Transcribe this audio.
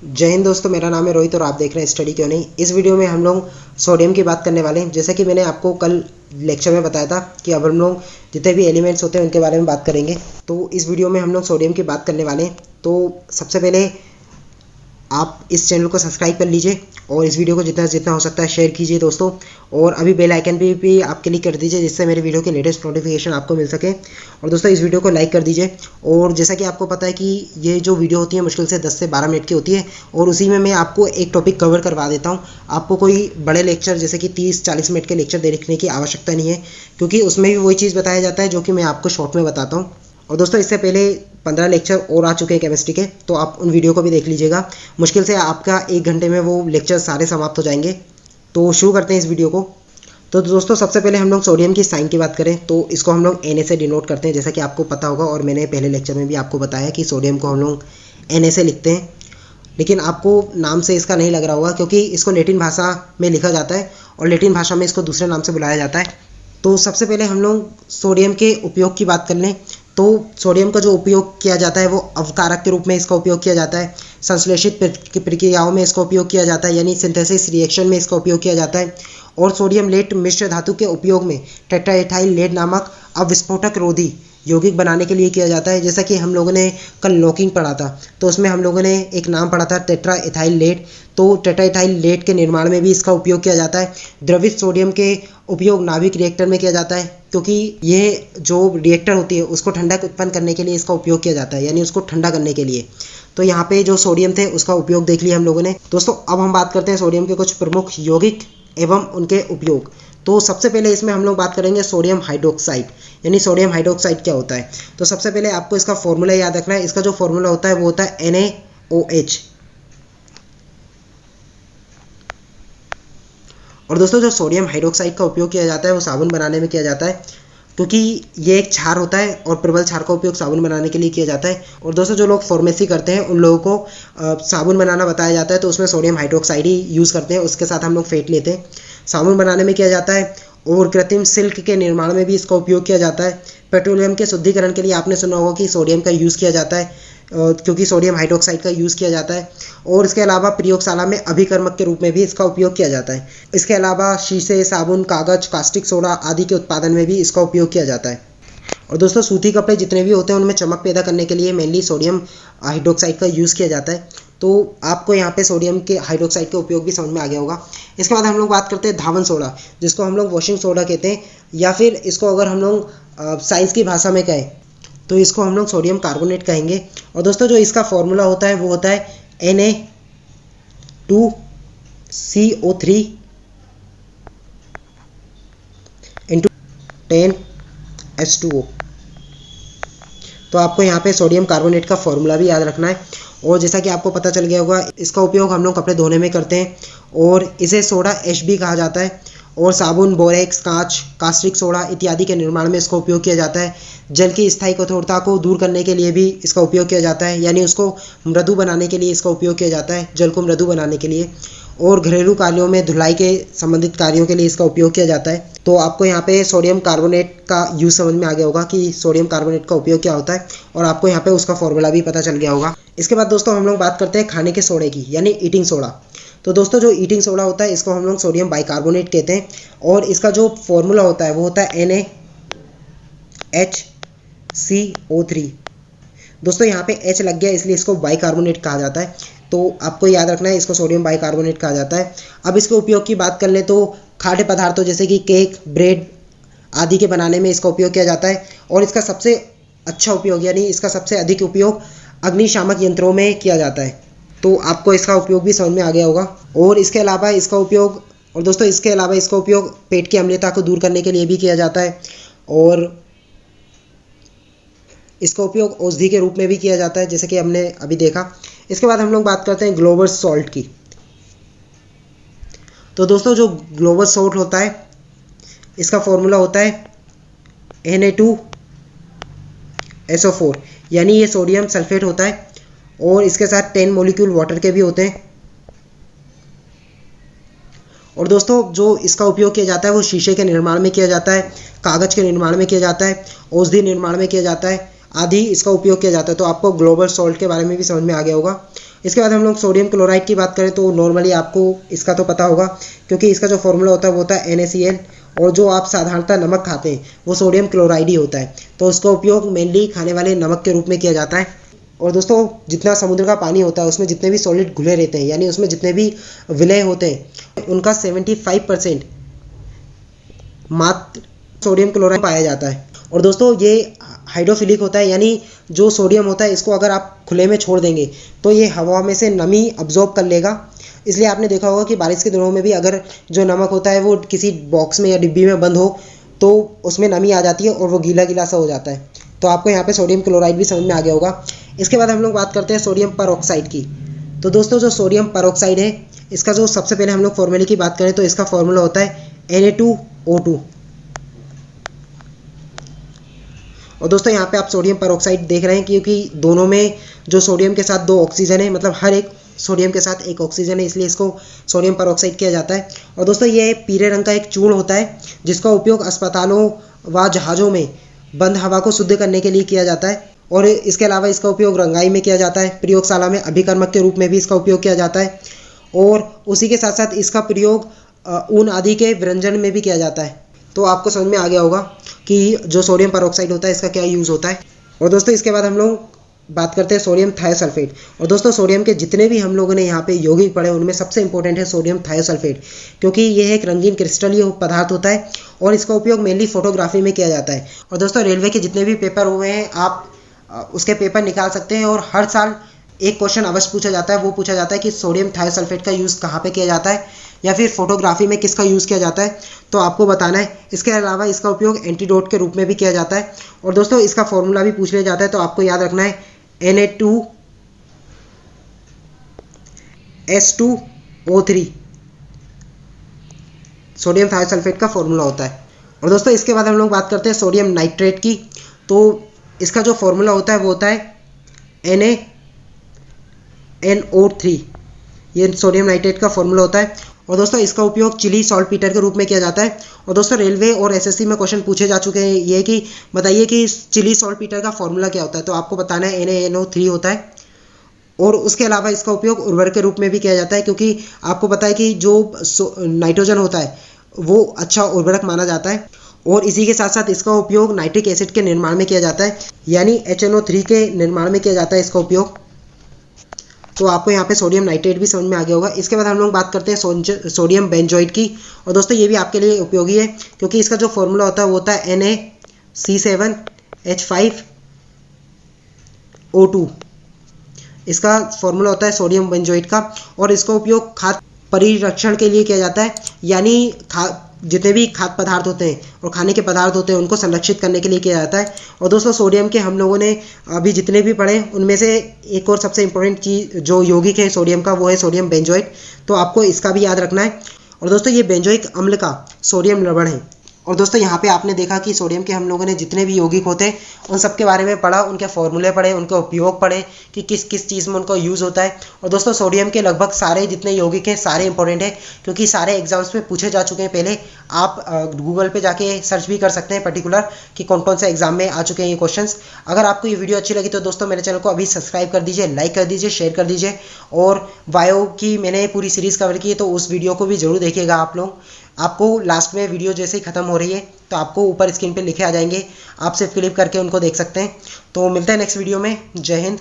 जय हिंद दोस्तों, मेरा नाम है रोहित और आप देख रहे हैं स्टडी क्यों नहीं। इस वीडियो में हम लोग सोडियम की बात करने वाले हैं। जैसा कि मैंने आपको कल लेक्चर में बताया था कि अब हम लोग जितने भी एलिमेंट्स होते हैं उनके बारे में बात करेंगे। तो इस वीडियो में हम लोग सोडियम की बात करने वाले हैं। तो सबसे पहले आप इस चैनल को सब्सक्राइब कर लीजिए और इस वीडियो को जितना जितना हो सकता है शेयर कीजिए दोस्तों। और अभी बेल आइकन भी आप क्लिक कर दीजिए जिससे मेरे वीडियो के लेटेस्ट नोटिफिकेशन आपको मिल सके। और दोस्तों इस वीडियो को लाइक कर दीजिए। और जैसा कि आपको पता है कि ये जो वीडियो होती है मुश्किल से 10 से 12 मिनट की होती है और उसी में मैं आपको एक टॉपिक कवर करवा देता हूँ। आपको कोई बड़े लेक्चर जैसे कि 30-40 मिनट के लेक्चर देखने की आवश्यकता नहीं है, क्योंकि उसमें भी वही चीज़ बताया जाता है जो कि मैं आपको शॉर्ट में बताता हूँ। और दोस्तों इससे पहले 15 लेक्चर और आ चुके हैं केमिस्ट्री के, तो आप उन वीडियो को भी देख लीजिएगा। मुश्किल से आपका 1 घंटे में वो लेक्चर सारे समाप्त हो जाएंगे। तो शुरू करते हैं इस वीडियो को। तो दोस्तों सबसे पहले हम लोग सोडियम की साइन की बात करें तो इसको हम लोग Na से डिनोट करते हैं, जैसा कि आपको पता होगा और मैंने पहले लेक्चर में भी आपको बताया कि सोडियम को हम लोग Na से लिखते हैं। लेकिन आपको नाम से इसका नहीं लग रहा होगा क्योंकि इसको लैटिन भाषा में लिखा जाता है और लैटिन भाषा में इसको दूसरे नाम से बुलाया जाता है। तो सबसे पहले हम लोग सोडियम के उपयोग की बात कर लें तो सोडियम का जो उपयोग किया जाता है वो अवकारक के रूप में इसका उपयोग किया जाता है। संश्लेषित प्रक्रियाओं में इसका उपयोग किया जाता है, यानी सिंथेसिस रिएक्शन में इसका उपयोग किया जाता है। और सोडियम लेट मिश्र धातु के उपयोग में टेट्राएथाइल लेड नामक अविस्फोटक रोधी यौगिक बनाने के लिए किया जाता है। जैसा कि हम लोगों ने कल नॉकिंग पढ़ा था तो उसमें हम लोगों ने एक नाम पढ़ा था टेट्राएथाइल लेड। तो टेट्राएथाइल लेड के निर्माण में भी इसका उपयोग किया जाता है। द्रवित सोडियम के उपयोग नाभिक रिएक्टर में किया जाता है, क्योंकि ये जो रिएक्टर होती है उसको ठंडक उत्पन्न करने के लिए इसका उपयोग किया जाता है, यानी उसको ठंडा करने के लिए। तो यहाँ पे जो सोडियम थे उसका उपयोग देख लिया हम लोगों ने। दोस्तों अब हम बात करते हैं सोडियम के कुछ प्रमुख यौगिक एवं उनके उपयोग। तो सबसे पहले इसमें हम लोग बात करेंगे सोडियम हाइड्रोक्साइड, यानी सोडियम हाइड्रोक्साइड क्या होता है। तो सबसे पहले आपको इसका फॉर्मूला याद रखना है। इसका जो फॉर्मूला होता है वो होता है NaOH। और दोस्तों जो सोडियम हाइड्रोक्साइड का उपयोग किया जाता है वो साबुन बनाने में किया जाता है, क्योंकि ये एक क्षार होता है और प्रबल क्षार का उपयोग साबुन बनाने के लिए किया जाता है। और दोस्तों जो लोग फार्मेसी करते हैं उन लोगों को साबुन बनाना बताया जाता है तो उसमें सोडियम हाइड्रोक्साइड ही यूज़ करते हैं, उसके साथ हम लोग फेट लेते हैं। साबुन बनाने में किया जाता है और कृत्रिम सिल्क के निर्माण में भी इसका उपयोग किया जाता है। पेट्रोलियम के शुद्धिकरण के लिए आपने सुना होगा कि सोडियम का यूज़ किया जाता है, क्योंकि सोडियम हाइड्रोक्साइड का यूज़ किया जाता है। और इसके अलावा प्रयोगशाला में अभिकर्मक के रूप में भी इसका उपयोग किया जाता है। इसके अलावा शीशे, साबुन, कागज, कास्टिक सोडा आदि के उत्पादन में भी इसका उपयोग किया जाता है। और दोस्तों सूती कपड़े जितने भी होते हैं उनमें चमक पैदा करने के लिए मेनली सोडियम हाइड्रोक्साइड का यूज़ किया जाता है। तो आपको यहाँ पे सोडियम के हाइड्रोक्साइड का उपयोग भी समझ में आ गया होगा। इसके बाद हम लोग बात करते हैं धावन सोडा, जिसको हम लोग वॉशिंग सोडा कहते हैं, या फिर इसको अगर हम लोग साइंस की भाषा में कहें तो इसको हम लोग सोडियम कार्बोनेट कहेंगे। और दोस्तों जो इसका फॉर्मूला होता है वो होता है Na2CO3 × 10H2O। तो आपको यहाँ पे सोडियम कार्बोनेट का फॉर्मूला भी याद रखना है। और जैसा कि आपको पता चल गया होगा इसका उपयोग हम लोग कपड़े धोने में करते हैं और इसे सोडा ऐश भी कहा जाता है। और साबुन, बोरेक्स, कांच, कास्टिक सोडा इत्यादि के निर्माण में इसका उपयोग किया जाता है। जल की स्थायी कठोरता को दूर करने के लिए भी इसका उपयोग किया जाता है, यानी उसको मृदु बनाने के लिए इसका उपयोग किया जाता है, जल को मृदु बनाने के लिए। और घरेलू कार्यों में धुलाई के संबंधित कार्यों के लिए इसका उपयोग किया जाता है। तो आपको यहाँ पे सोडियम कार्बोनेट का यूज़ समझ में आ गया होगा कि सोडियम कार्बोनेट का उपयोग क्या होता है, और आपको यहाँ पे उसका फॉर्मूला भी पता चल गया होगा। इसके बाद दोस्तों हम लोग बात करते हैं खाने के सोडे की, यानी ईटिंग सोडा। तो दोस्तों जो ईटिंग सोडा होता है इसको हम लोग सोडियम बाइकार्बोनेट कहते हैं और इसका जो फॉर्मूला होता है वो होता है NaHCO3। दोस्तों यहाँ पे H लग गया इसलिए इसको बाइकार्बोनेट कहा जाता है। तो आपको याद रखना है इसको सोडियम बाइकार्बोनेट कहा जाता है। अब इसके उपयोग की बात कर लें तो खाद्य पदार्थों जैसे कि केक, ब्रेड आदि के बनाने में इसका उपयोग किया जाता है। और इसका सबसे अच्छा उपयोग, यानी इसका सबसे अधिक उपयोग अग्निशामक यंत्रों में किया जाता है। तो आपको इसका उपयोग भी समझ में आ गया होगा। और इसके अलावा इसका उपयोग इसका उपयोग पेट की अम्लता को दूर करने के लिए भी किया जाता है और इसका उपयोग औषधि के रूप में भी किया जाता है, जैसे कि हमने अभी देखा। इसके बाद हम लोग बात करते हैं ग्लोबल सॉल्ट की। तो दोस्तों जो ग्लोबल सॉल्ट होता है इसका फॉर्मूला होता है Na2SO4, यानी ये सोडियम सल्फेट होता है और इसके साथ 10 मॉलिक्यूल वाटर के भी होते हैं। और दोस्तों जो इसका उपयोग किया जाता है वो शीशे के निर्माण में किया जाता है, कागज़ के निर्माण में किया जाता है, औषधि निर्माण में किया जाता है, आदि इसका उपयोग किया जाता है। तो आपको ग्लोबल सॉल्ट के बारे में भी समझ में आ गया होगा। इसके बाद हम लोग सोडियम क्लोराइड की बात करें तो नॉर्मली आपको इसका तो पता होगा, क्योंकि इसका जो फॉर्मूला होता है वो होता है NaCl, और जो आप साधारणतः नमक खाते हैं वो सोडियम क्लोराइड ही होता है। तो उसका उपयोग मेनली खाने वाले नमक के रूप में किया जाता है। और दोस्तों जितना समुद्र का पानी होता है उसमें जितने भी सॉलिड घुले रहते हैं, यानी उसमें जितने भी विलय होते हैं, उनका 75% मात्र सोडियम क्लोराइड पाया जाता है। और दोस्तों ये हाइड्रोफिलिक होता है, यानी जो सोडियम होता है इसको अगर आप खुले में छोड़ देंगे तो ये हवा में से नमी अब्जॉर्ब कर लेगा। इसलिए आपने देखा होगा कि बारिश के दिनों में भी अगर जो नमक होता है वो किसी बॉक्स में या डिब्बी में बंद हो तो उसमें नमी आ जाती है और वो गीला गीला सा हो जाता है। तो आपको यहाँ पे सोडियम क्लोराइड भी समझ में आ गया होगा। इसके बाद हम लोग बात करते हैं सोडियम परऑक्साइड की। तो दोस्तों जो सोडियम परऑक्साइड है इसका जो सबसे पहले हम लोग फॉर्मूले की बात करें तो इसका फॉर्मूला होता है Na2O2। और दोस्तों यहाँ पे आप सोडियम परऑक्साइड देख रहे हैं क्योंकि दोनों में जो सोडियम के साथ 2 ऑक्सीजन है, मतलब हर एक सोडियम के साथ 1 ऑक्सीजन है, इसलिए इसको सोडियम परऑक्साइड किया जाता है। और दोस्तों ये पीले रंग का एक चूर्ण होता है जिसका उपयोग अस्पतालों व जहाज़ों में बंद हवा को शुद्ध करने के लिए किया जाता है। और इसके अलावा इसका उपयोग रंगाई में किया जाता है, प्रयोगशाला में अभिकर्मक के रूप में भी इसका उपयोग किया जाता है, और उसी के साथ साथ इसका प्रयोग ऊन आदि के व्यंजन में भी किया जाता है। तो आपको समझ में आ गया होगा कि जो सोडियम परऑक्साइड होता है इसका क्या यूज़ होता है। और दोस्तों इसके बाद हम लोग बात करते हैं सोडियम थायोसल्फेट। और दोस्तों सोडियम के जितने भी हम लोगों ने यहाँ पे यौगिक पढ़े उनमें सबसे इंपॉर्टेंट है सोडियम थायोसल्फेट, क्योंकि यह एक रंगीन क्रिस्टलीय पदार्थ होता है और इसका उपयोग मेनली फोटोग्राफी में किया जाता है। और दोस्तों रेलवे के जितने भी पेपर हुए हैं आप उसके पेपर निकाल सकते हैं, और हर साल एक क्वेश्चन अवश्य पूछा जाता है। वो पूछा जाता है कि सोडियम थायोसल्फेट का यूज़ कहाँ पे किया जाता है या फिर फोटोग्राफी में किसका यूज़ किया जाता है, तो आपको बताना है। इसके अलावा इसका उपयोग एंटीडोट के रूप में भी किया जाता है। और दोस्तों इसका फॉर्मूला भी पूछ लिया जाता है, तो आपको याद रखना है Na2S2O3 सोडियम थायोसल्फेट का फॉर्मूला होता है। और दोस्तों इसके बाद हम लोग बात करते हैं सोडियम नाइट्रेट की। तो इसका जो फॉर्मूला होता है वो होता है NaNO3, ये सोडियम नाइट्रेट का फॉर्मूला होता है। और दोस्तों इसका उपयोग चिली सॉल्टपीटर के रूप में किया जाता है। और दोस्तों रेलवे और SSC में क्वेश्चन पूछे जा चुके हैं ये कि बताइए कि चिली सॉल्टपीटर का फॉर्मूला क्या होता है, तो आपको बताना है NaNO3 होता है। और उसके अलावा इसका उपयोग उर्वरक के रूप में भी किया जाता है, क्योंकि आपको पता है कि जो नाइट्रोजन होता है वो अच्छा उर्वरक माना जाता है। और इसी के साथ साथ इसका उपयोग नाइट्रिक एसिड के निर्माण में किया जाता है, यानी HNO3 के निर्माण में किया जाता है इसका उपयोग। तो आपको यहाँ पे सोडियम नाइट्रेट भी समझ में आ गया होगा। इसके बाद हम लोग बात करते हैं सोडियम बेंजोइड की। और दोस्तों ये भी आपके लिए उपयोगी है, क्योंकि इसका जो फॉर्मूला होता है वो होता है NaC7H5O2। इसका फॉर्मूला होता है सोडियम बेंजोइड का, और इसका उपयोग खाद्य परिरक्षण के लिए किया जाता है, यानी जितने भी खाद्य पदार्थ होते हैं और खाने के पदार्थ होते हैं उनको संरक्षित करने के लिए किया जाता है। और दोस्तों सोडियम के हम लोगों ने अभी जितने भी पढ़े उनमें से एक और सबसे इम्पोर्टेंट चीज़ जो यौगिक है सोडियम का वो है सोडियम बेंजोइड, तो आपको इसका भी याद रखना है। और दोस्तों ये बेंजोइक अम्ल का सोडियम लवण है। और दोस्तों यहाँ पे आपने देखा कि सोडियम के हम लोगों ने जितने भी यौगिक होते हैं उन सब के बारे में पढ़ा, उनके फॉर्मूले पढ़े, उनके उपयोग पढ़े कि किस किस चीज़ में उनका यूज़ होता है। और दोस्तों सोडियम के लगभग सारे जितने यौगिक हैं सारे इंपॉर्टेंट हैं, क्योंकि सारे एग्जाम्स में पूछे जा चुके हैं पहले। आप गूगल पे जाके सर्च भी कर सकते हैं पर्टिकुलर कि कौन कौन से एग्जाम में आ चुके हैं ये क्वेश्चंस। अगर आपको ये वीडियो अच्छी लगी तो दोस्तों मेरे चैनल को अभी सब्सक्राइब कर दीजिए, लाइक कर दीजिए, शेयर कर दीजिए। और बायो की मैंने पूरी सीरीज़ कवर की है तो उस वीडियो को भी जरूर देखिएगा आप लोग। आपको लास्ट में वीडियो जैसे ही ख़त्म हो रही है तो आपको ऊपर स्क्रीन पे लिखे आ जाएंगे, आप सिर्फ क्लिक करके उनको देख सकते हैं। तो मिलते हैं नेक्स्ट वीडियो में। जय हिंद।